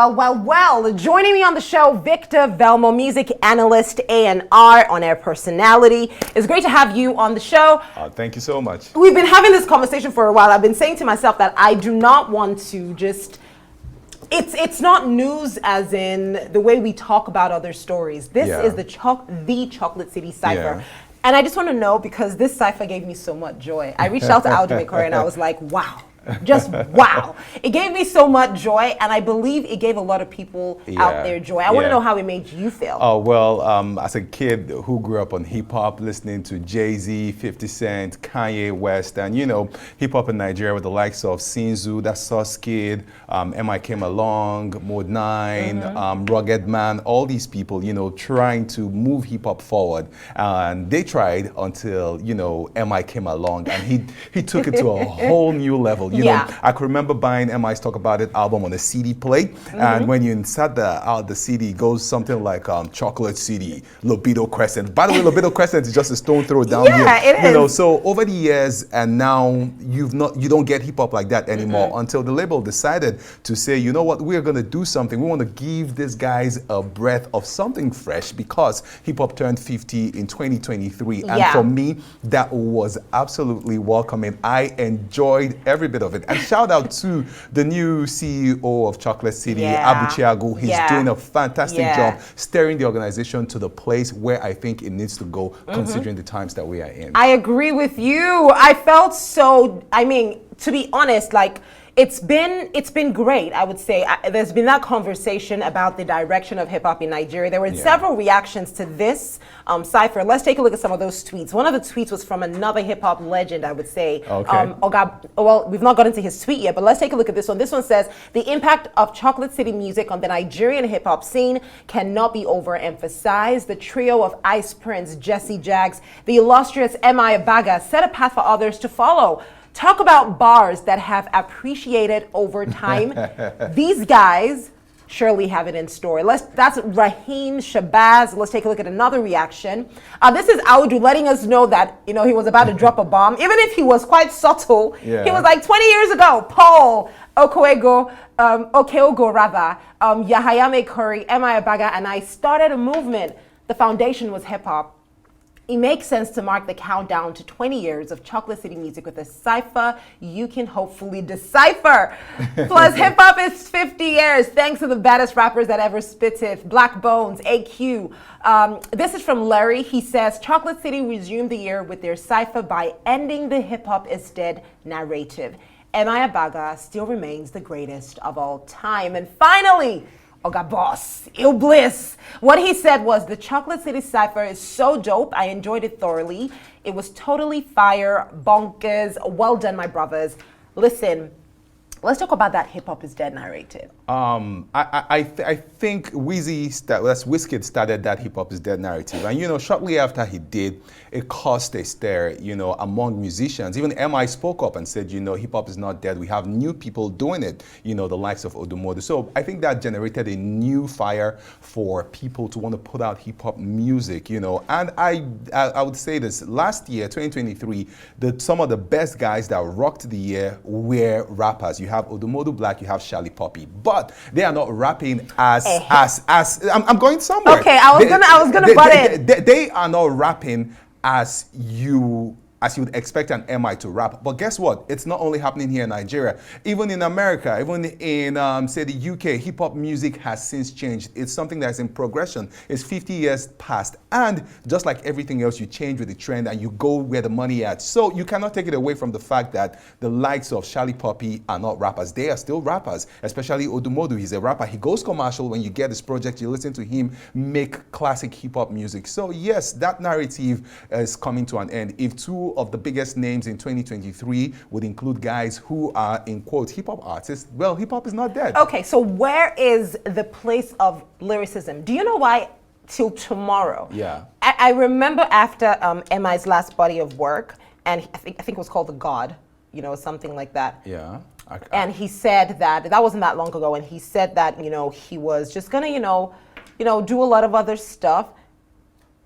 Well. Joining me on the show, Victor Velmo, music analyst, A&R, on-air personality. It's great to have you on the show. Thank you so much. We've been having this conversation for a while. I've been saying to myself that I do not want to just... It's not news as in the way we talk about other stories. This is the Chocolate City Cypher. Yeah. And I just want to know, because this cypher gave me so much joy. I reached out to Aldo Corey and I was like, wow. Just wow. It gave me so much joy, and I believe it gave a lot of people out there joy. I want to know how it made you feel. Oh, well, as a kid who grew up on hip-hop, listening to Jay-Z, 50 Cent, Kanye West, and, you know, hip-hop in Nigeria with the likes of Sinzu, That Sauce Kid, M.I. Came Along, Mode 9, Rugged Man, all these people, you know, trying to move hip-hop forward. And they tried until, you know, M.I. came along, and he took it to a whole new level. You know, I could remember buying M.I.'s Talk About It album on a CD plate, and when you insert the CD, it goes something like Chocolate City, Libido Crescent. By the way, Libido Crescent is just a stone throw down here. It is. You know, so over the years, and now you don't get hip hop like that anymore until the label decided to say, you know what, we're gonna do something. We want to give these guys a breath of something fresh because hip hop turned 50 in 2023, and for me, that was absolutely welcoming. I enjoyed every bit of it. And shout out to the new CEO of Chocolate City, Abu Chiago. He's doing a fantastic job steering the organization to the place where I think it needs to go, considering the times that we are in. I agree with you. I felt so, I mean, to be honest, like, it's been great, I would say. There's been that conversation about the direction of hip-hop in Nigeria. There were several reactions to this cypher. Let's take a look at some of those tweets. One of the tweets was from another hip-hop legend, I would say. Okay. Well, we've not gotten to his tweet yet, but let's take a look at this one. This one says, the impact of Chocolate City music on the Nigerian hip-hop scene cannot be overemphasized. The trio of Ice Prince, Jesse Jaggs, the illustrious M.I. Abaga set a path for others to follow. Talk about bars that have appreciated over time. These guys surely have it in store. That's Raheem Shabazz. Let's take a look at another reaction. This is Audu letting us know that, you know, he was about to drop a bomb. Even if he was quite subtle, he was like 20 years ago, Paul Okeogo rather, Yahayame Curry, M.I. Abaga, and I started a movement. The foundation was hip hop. It makes sense to mark the countdown to 20 years of Chocolate City music with a cypher you can hopefully decipher. Plus, hip-hop is 50 years, thanks to the baddest rappers that ever spitted, Black Bones, AQ. This is from Larry. He says, Chocolate City resumed the year with their cypher by ending the hip-hop is dead narrative. M.I. Abaga still remains the greatest of all time. And finally, Oga Boss, Ill Bliss. What he said was, the Chocolate City Cypher is so dope. I enjoyed it thoroughly. It was totally fire, bonkers. Well done, my brothers. Listen, let's talk about that hip hop is dead narrative. I think Wizkid started that hip hop is dead narrative, and you know, shortly after he did, it caused a stir, you know, among musicians. Even M.I. spoke up and said, you know, hip hop is not dead. We have new people doing it, you know, the likes of Odumodu. So I think that generated a new fire for people to want to put out hip hop music, you know. And I would say this: last year, 2023, some of the best guys that rocked the year were rappers. You have Odumodu Black, you have Shali Poppy, but they are not rapping as I'm going somewhere. Okay, I was gonna butt in. They are not rapping as you would expect an MI to rap. But guess what? It's not only happening here in Nigeria. Even in America, even in, say, the UK, hip-hop music has since changed. It's something that's in progression. It's 50 years past. And just like everything else, you change with the trend and you go where the money is. So you cannot take it away from the fact that the likes of Shali Poppy are not rappers. They are still rappers, especially Odumodu. He's a rapper. He goes commercial. When you get this project, you listen to him make classic hip-hop music. So yes, that narrative is coming to an end. If two of the biggest names in 2023 would include guys who are, in quotes, hip-hop artists, well, hip-hop is not dead. Okay, so where is the place of lyricism? Do you know why till tomorrow? Yeah. I remember after M.I.'s last body of work, and I think it was called The God, you know, something like that. Yeah. And he said that wasn't that long ago, and he said that, you know, he was just gonna, you know, do a lot of other stuff.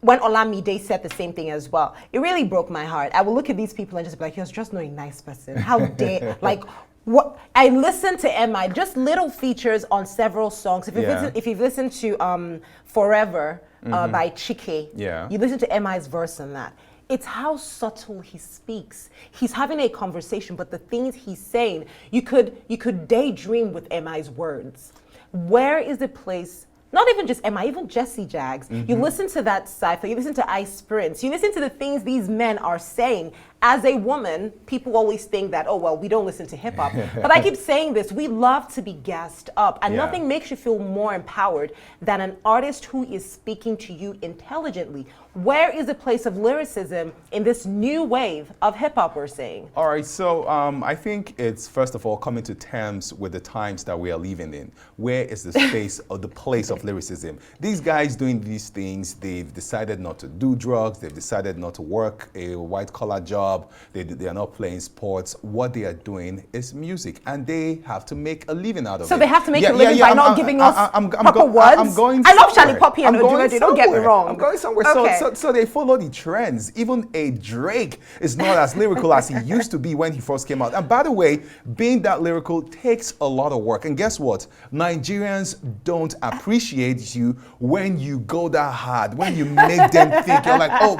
when Olamide said the same thing as well, it really broke my heart. I would look at these people and just be like, he was just not a nice person. How dare, like, what? I listened to MI, just little features on several songs. If you've listened to Forever by Chike, you listen to MI's verse on that. It's how subtle he speaks. He's having a conversation, but the things he's saying, you could daydream with MI's words. Where is the place? Not even just MI, even Jesse Jags. You listen to that Cypher, you listen to Ice Prince, you listen to the things these men are saying. As a woman, people always think that, oh, well, we don't listen to hip hop. But I keep saying this, we love to be gassed up. And nothing makes you feel more empowered than an artist who is speaking to you intelligently. Where is the place of lyricism in this new wave of hip hop we're seeing? All right, so I think it's, first of all, coming to terms with the times that we are living in. Where is the space or the place of lyricism? These guys doing these things, they've decided not to do drugs, they've decided not to work a white-collar job, they are not playing sports. What they are doing is music, and they have to make a living out of it. So they have to make a living by not giving us proper words? I'm going I love Shani Poppy and Odumedu, don't get me wrong. I'm going somewhere. Okay. So they follow the trends. Even a Drake is not as lyrical as he used to be when he first came out. And by the way, being that lyrical takes a lot of work. And guess what? Nigerians don't appreciate you when you go that hard, when you make them think. You're like, oh,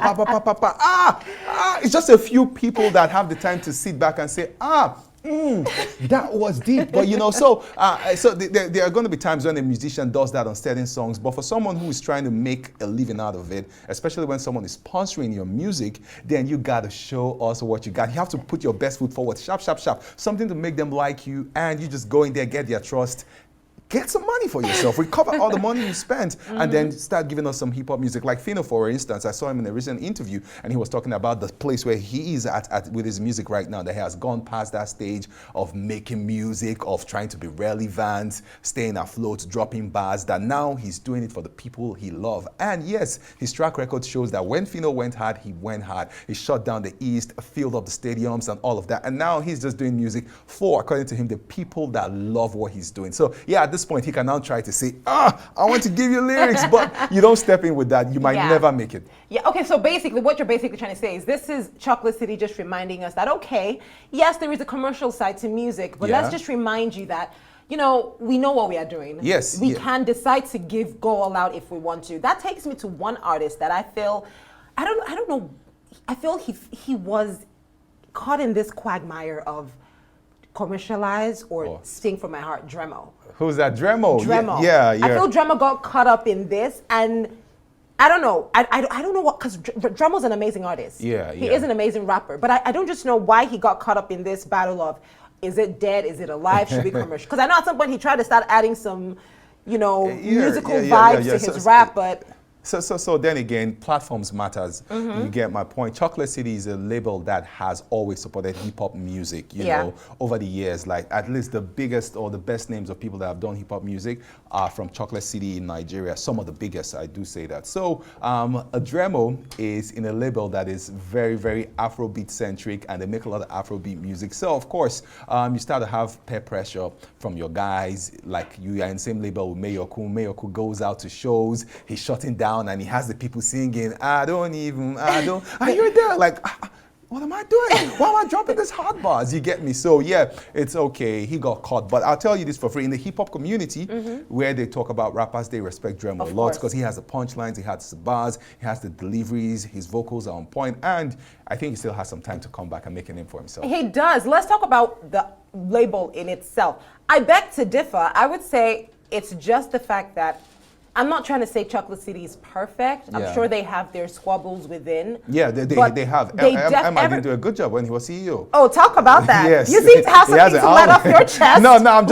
it's just a few people that have the time to sit back and say, that was deep. But you know, so there are going to be times when a musician does that on certain songs. But for someone who is trying to make a living out of it, especially when someone is sponsoring your music, then you got to show us what you got. You have to put your best foot forward, sharp, sharp, sharp. Something to make them like you, and you just go in there, get their trust. Get some money for yourself. Recover all the money you spent, and then start giving us some hip hop music. Like Fino, for instance, I saw him in a recent interview, and he was talking about the place where he is at with his music right now. That he has gone past that stage of making music, of trying to be relevant, staying afloat, dropping bars. That now he's doing it for the people he loves. And yes, his track record shows that when Fino went hard, he went hard. He shut down the East, filled up the stadiums, and all of that. And now he's just doing music for, according to him, the people that love what he's doing. So yeah, at this point, he can now try to say, I want to give you lyrics, but you don't step in with that. You might never make it. Yeah, okay, so basically what you're basically trying to say is this is Chocolate City just reminding us that, okay, yes, there is a commercial side to music, but let's just remind you that, you know, we know what we are doing. Yes. We can decide to go all out if we want to. That takes me to one artist that I feel, I don't know, I feel he was caught in this quagmire of commercialize or sing for my heart, Dremo. Who's that? Dremo. Dremo. Yeah. I feel Dremo got caught up in this, and I don't know. I don't know what, because Dremo's an amazing artist. He is an amazing rapper, but I don't just know why he got caught up in this battle of, is it dead? Is it alive? Should we commercial? Because I know at some point he tried to start adding some, you know, musical vibes to his rap, but. So then again, platforms matters. You get my point. Chocolate City is a label that has always supported hip hop music, you know, over the years. Like at least the biggest or the best names of people that have done hip hop music are from Chocolate City in Nigeria. Some of the biggest, I do say that. So Dremo is in a label that is very, very Afrobeat centric, and they make a lot of Afrobeat music. So of course, you start to have peer pressure from your guys. Like you are in the same label with Mayoku. Mayoku goes out to shows. He's shutting down. And he has the people singing, are you there? Like, what am I doing? Why am I dropping this hard bars? You get me? So yeah, it's okay. He got caught. But I'll tell you this for free. In the hip hop community, where they talk about rappers, they respect Dremo a lot because he has the punchlines, he has the bars, he has the deliveries, his vocals are on point, and I think he still has some time to come back and make a name for himself. He does. Let's talk about the label in itself. I beg to differ. I would say it's just the fact that I'm not trying to say Chocolate City is perfect. I'm sure they have their squabbles within. Yeah, they have. Emma did do a good job when he was CEO. Oh, talk about that. Yes. You seem to have something to let off your chest. No, I'm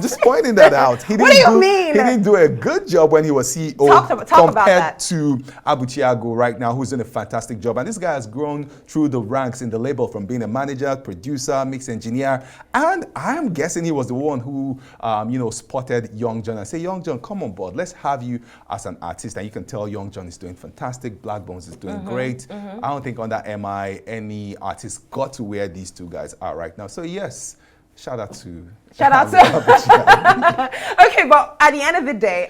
just pointing that out. What do you mean? He didn't do a good job when he was CEO compared to Abu Chiago right now, who's doing a fantastic job. And this guy has grown through the ranks in the label from being a manager, producer, mix engineer. And I'm guessing he was the one who, spotted Young John and said, Young John, come on, let's have you as an artist. And you can tell Young John is doing fantastic. Black Bones is doing great. I don't think under MI any artist got to where these two guys are right now. So yes, Shout out to. Shout out to. Okay, but at the end of the day,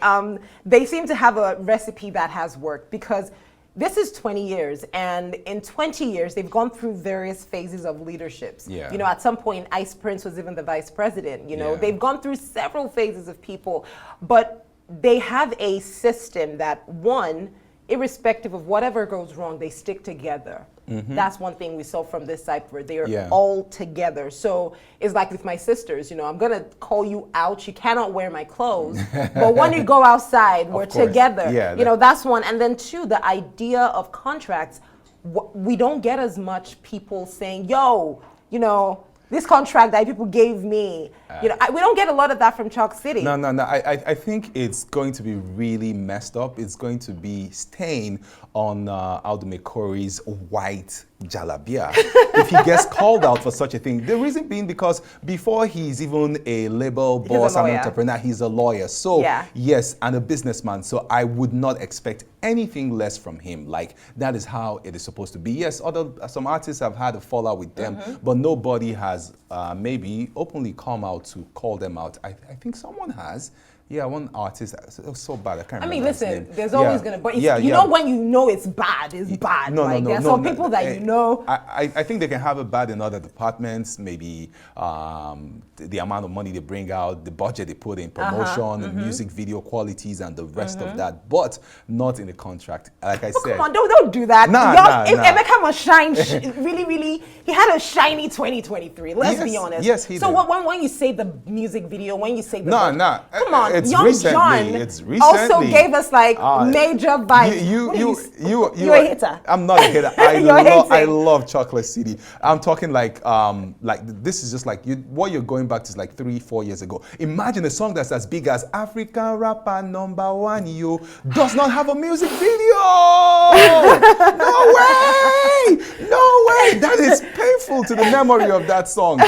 they seem to have a recipe that has worked because this is 20 years, and in 20 years, they've gone through various phases of leaderships. Yeah. You know, at some point, Ice Prince was even the vice president. You know, Yeah. they've gone through several phases of people, but they have a system that, one, irrespective of whatever goes wrong, they stick together. That's one thing we saw from this Cypher. They are Yeah. all together. So it's like with my sisters, you know, I'm going to call you out. You cannot wear my clothes. But when you go outside, we're course. together. Yeah, you know, that's one. And then two, the idea of contracts. We don't get as much people saying, yo, you know, this contract that people gave me, you know, we don't get a lot of that from Chalk City. No. I think it's going to be really messed up. It's going to be stain on Aldumekori's white jalabia if he gets called out for such a thing. The reason being because before he's even a label boss and entrepreneur, he's a lawyer. So yes, and a businessman. So I would not expect anything less from him. Like that is how it is supposed to be. Yes, some artists have had a fallout with them, but nobody has maybe openly come out to call them out. I think someone has. Yeah, one artist. It was so bad. I can't remember. I mean, his listen, name. there's always gonna, but you know when you know it's bad, it's bad. Like, there's some people that you know. I think they can have it bad in other departments. Maybe the amount of money they bring out, the budget they put in promotion, music video qualities, and the rest of that. But not in the contract. Like I said. Come on, don't do that. Emeka must shine. Really, he had a shiny 2023. Let's be honest. Yes, he did. So when you say the music video, when you say the come on. It's Young recently. John It's recently. also gave us like major vibes. You're a hater. I'm not a hater. I love Chocolate City. I'm talking like this is just like what you're going back to is like 3-4 years ago. Imagine a song that's as big as African rapper #1 you does not have a music video. No way! No way! That is painful to the memory of that song.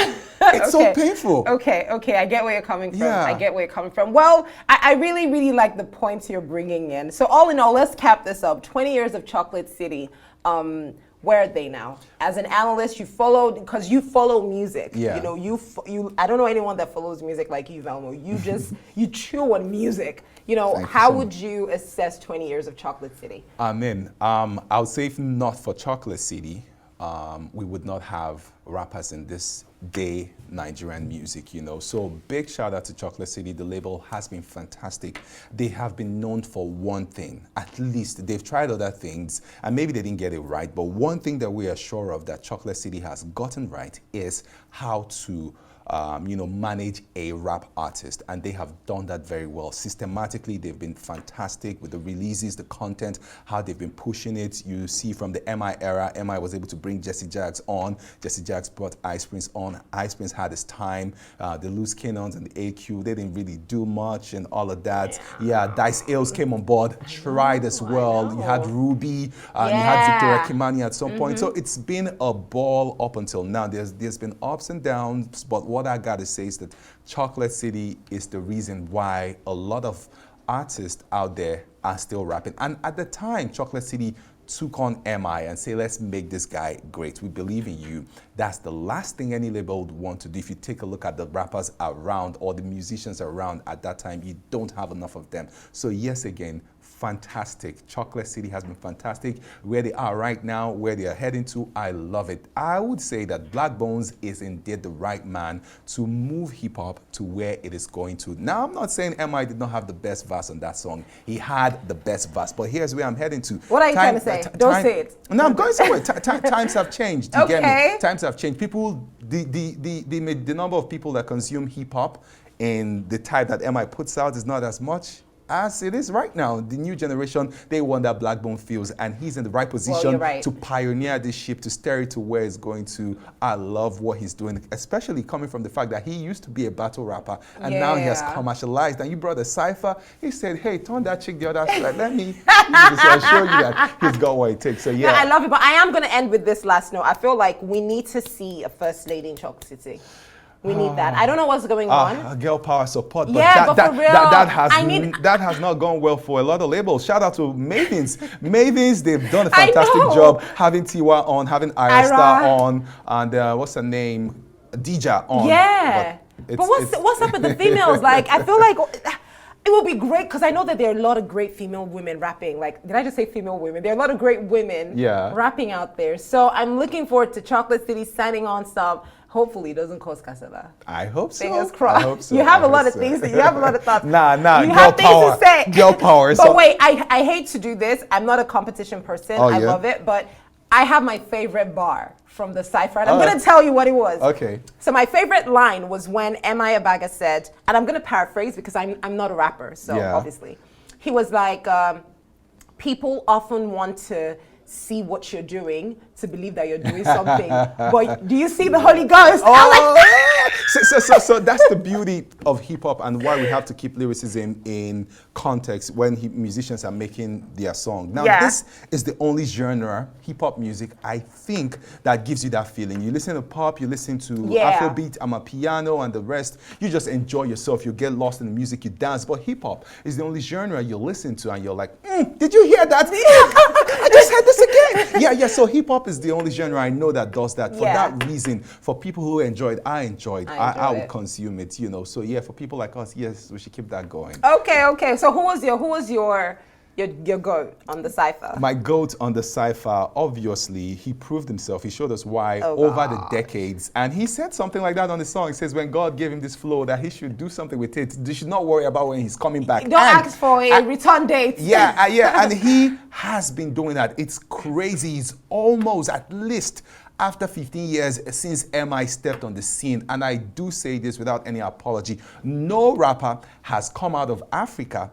It's so painful. Okay, I get where you're coming from. Yeah. I get where you're coming from. Well, I really like the points you're bringing in. So all in all, let's cap this up. 20 years of Chocolate City. Where are they now? As an analyst, you followed, because you follow music. Yeah. You know, you. I don't know anyone that follows music like you, Velmo. You just, you chew on music. You know, how would you assess 20 years of Chocolate City? I mean, I would say if not for Chocolate City, we would not have rappers in this day Nigerian music, you know. So big shout out to Chocolate City. The label has been fantastic. They have been known for one thing. At least they've tried other things and maybe they didn't get it right. But one thing that we are sure of that Chocolate City has gotten right is how to manage a rap artist, and they have done that very well. Systematically, they've been fantastic with the releases, the content, how they've been pushing it. You see from the MI era, MI was able to bring Jesse Jaggs on. Jesse Jaggs brought Ice Prince on. Ice Prince had his time. The Loose Cannons and the AQ, they didn't really do much and all of that. Yeah, Dice Ailes came on board, tried as well. You had Ruby, you had Victoria Kimani at some point. So it's been a ball up until now. There's been ups and downs, but what I gotta say is that Chocolate City is the reason why a lot of artists out there are still rapping. And at the time, Chocolate City took on MI and say, let's make this guy great. We believe in you. That's the last thing any label would want to do. If you take a look at the rappers around or the musicians around at that time, you don't have enough of them. So yes, again, fantastic. Chocolate City has been fantastic. Where they are right now, where they are heading to, I love it. I would say that Black Bones is indeed the right man to move hip hop to where it is going to. Now, I'm not saying MI did not have the best verse on that song. He had the best verse, but here's where I'm heading to. What are you trying to say? Don't say it. No, I'm going somewhere. Times have changed. You get me? Times have changed. People, the number of people that consume hip hop in the type that MI puts out is not as much as it is right now. The new generation, they want that Blackbone feels, and he's in the right position to pioneer this ship, to steer it to where it's going to. I love what he's doing, especially coming from the fact that he used to be a battle rapper, and now he has commercialized. And you brought a Cypher, he said, hey, turn that chick the other side. Let me show you that he's got what it takes. So yeah. I love it, but I am going to end with this last note. I feel like we need to see a first lady in Chalk City. We need that. I don't know what's going on. Girl power support, but that has not gone well for a lot of labels. Shout out to Mavins. Mavins, they've done a fantastic job having Tiwa on, having Ira Star on, and what's her name? DJ on. Yeah. But But what's up with the females? Like, I feel like it would be great because I know that there are a lot of great female women rapping. Like, did I just say female women? There are a lot of great women rapping out there. So I'm looking forward to Chocolate City signing on some. Hopefully, it doesn't cause Casella. I hope so. Fingers crossed. I hope so. You have a lot of things. You have a lot of thoughts. Nah. You Girl have things power. to say. Girl power. But wait, I hate to do this. I'm not a competition person. Oh, I yeah? love it, but I have my favorite bar from the Cypher, and I'm going to tell you what it was. Okay. So my favorite line was when M.I. Abaga said, and I'm going to paraphrase because I'm not a rapper, so obviously. He was like, people often want to see what you're doing to believe that you're doing something. But do you see the Holy Ghost? So that's the beauty of hip hop and why we have to keep lyricism in context when musicians are making their song. Now, this is the only genre, hip hop music, I think, that gives you that feeling. You listen to pop, you listen to Afrobeat, Amapiano, and the rest. You just enjoy yourself. You get lost in the music, you dance. But hip hop is the only genre you listen to and you're like, did you hear that? I just heard this again. Yeah. So hip hop is the only genre I know that does that. For that reason, for people who enjoy it, I would consume it, you know. So yeah, for people like us, yes, we should keep that going. Okay. So who was your goat on the Cypher? My goat on the Cypher, obviously, he proved himself. He showed us why over the decades. And he said something like that on the song. He says when God gave him this flow that he should do something with it. They should not worry about when he's coming back. Don't ask for a return date. Yeah. And he has been doing that. It's crazy. He's almost at least after 15 years since M.I. stepped on the scene, and I do say this without any apology, no rapper has come out of Africa,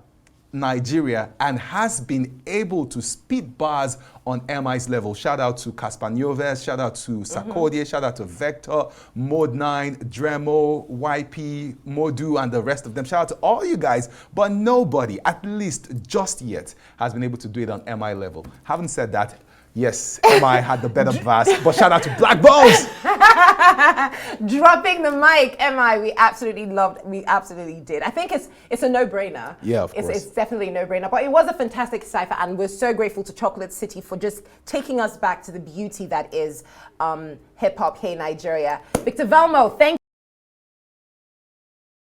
Nigeria, and has been able to spit bars on M.I.'s level. Shout out to Caspar Nioves, shout out to Sarkodie, shout out to Vector, Mode 9, Dremo, YP, Modu, and the rest of them. Shout out to all you guys, but nobody, at least just yet, has been able to do it on M.I. level. Having said that, yes, M.I. had the better verse, but shout out to Black Balls! Dropping the mic, M.I. we absolutely did. I think it's a no-brainer. Yeah, of course. It's definitely a no-brainer, but it was a fantastic Cypher, and we're so grateful to Chocolate City for just taking us back to the beauty that is hip-hop here in Nigeria. Victor Velmo, thank you.